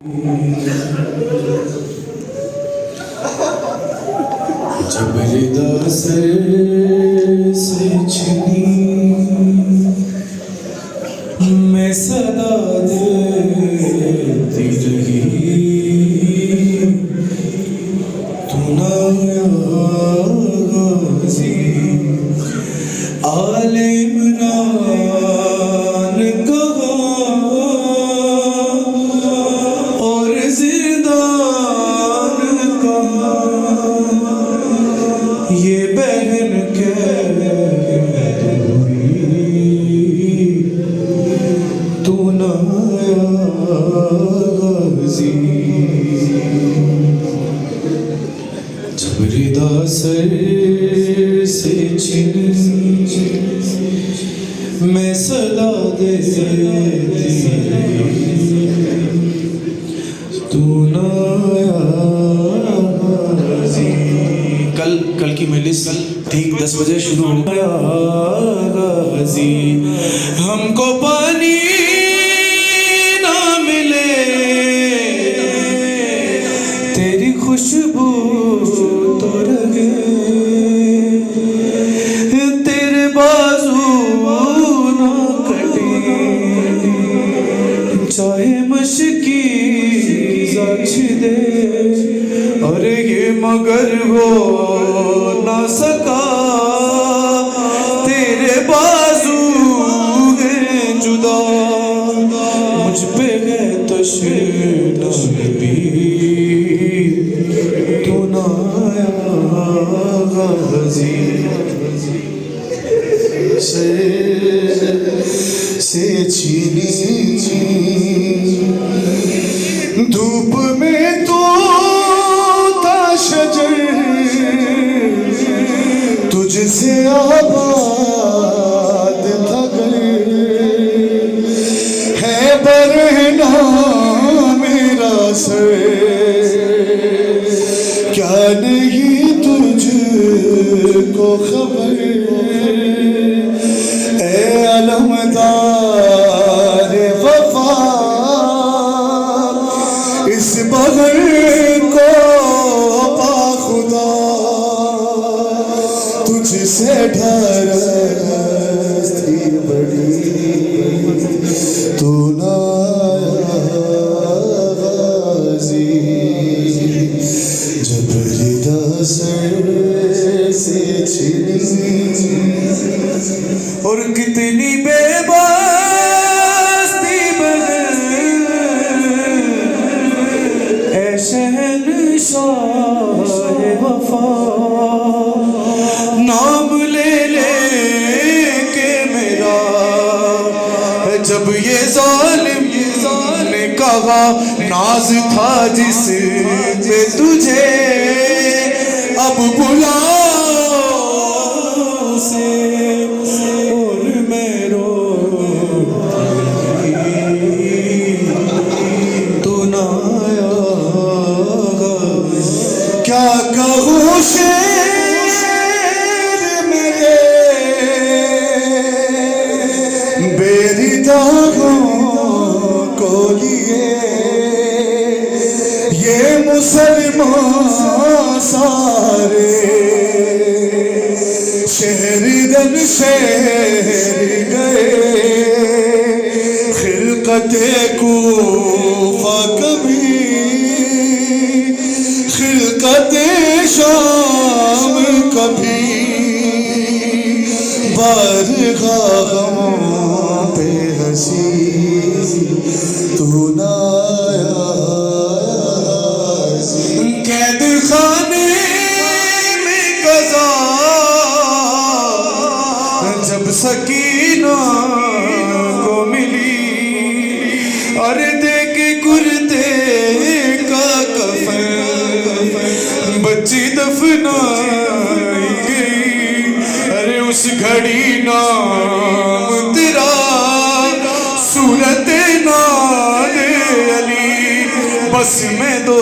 جب ردا سر سے چھنی میں صدا دیتی رہی تو نہ غازی آل عمران کہا اور زندان کہا یہ بہن تو نہ غازی جب ردا سر سے چھن میں صدا دیتی تو نہ غازی کل کی مجلس ٹھیک 10 بجے شروع ہو گیا غازی ہم کو پانی نہ ملے تیری خوشبو تو رہے تیرے بازو نہ کٹے چاہے مشکی سچ دے اور یہ مگر ہو نہ سکا تیرے بازو ہیں جدا مجھ پہ ہے تشنبی تو نہ آیا غازی سے چھینی دھوپ میں تو تھا شجر تجھ سے آباد تھا گھر ہے برہنہ میرا سر کیا نہیں تجھ کو خبر اے علمدار وفا اس بغل کو پا خدا تجھ سے ڈھرستی بڑی تو نہ غازی جب ردا سر سے چھنی اور کتنی بے باستی بغل اے شہنشاہ وفا نام لے لے کے میرا جب یہ ظالم نے کہا ناز تھا جس پہ تجھے اب بلا اسے اور میں تو نہ آیا کیا کہوں شعر میرے بے رداغوں کو لیے یہ مسلمان سارے شہر در شہر گئے خلقت کوفہ کبھی خلقت شام کبھی بارگاہ غموں پہ ہنسی تو نہ آیا قید خانے میں قضا جب سکینہ کو ملی اور دیکھ کرتے کا کفن بچی دفنائی گئی ارے اس گھڑی نام تیرا صورت ناد علی بس میں دو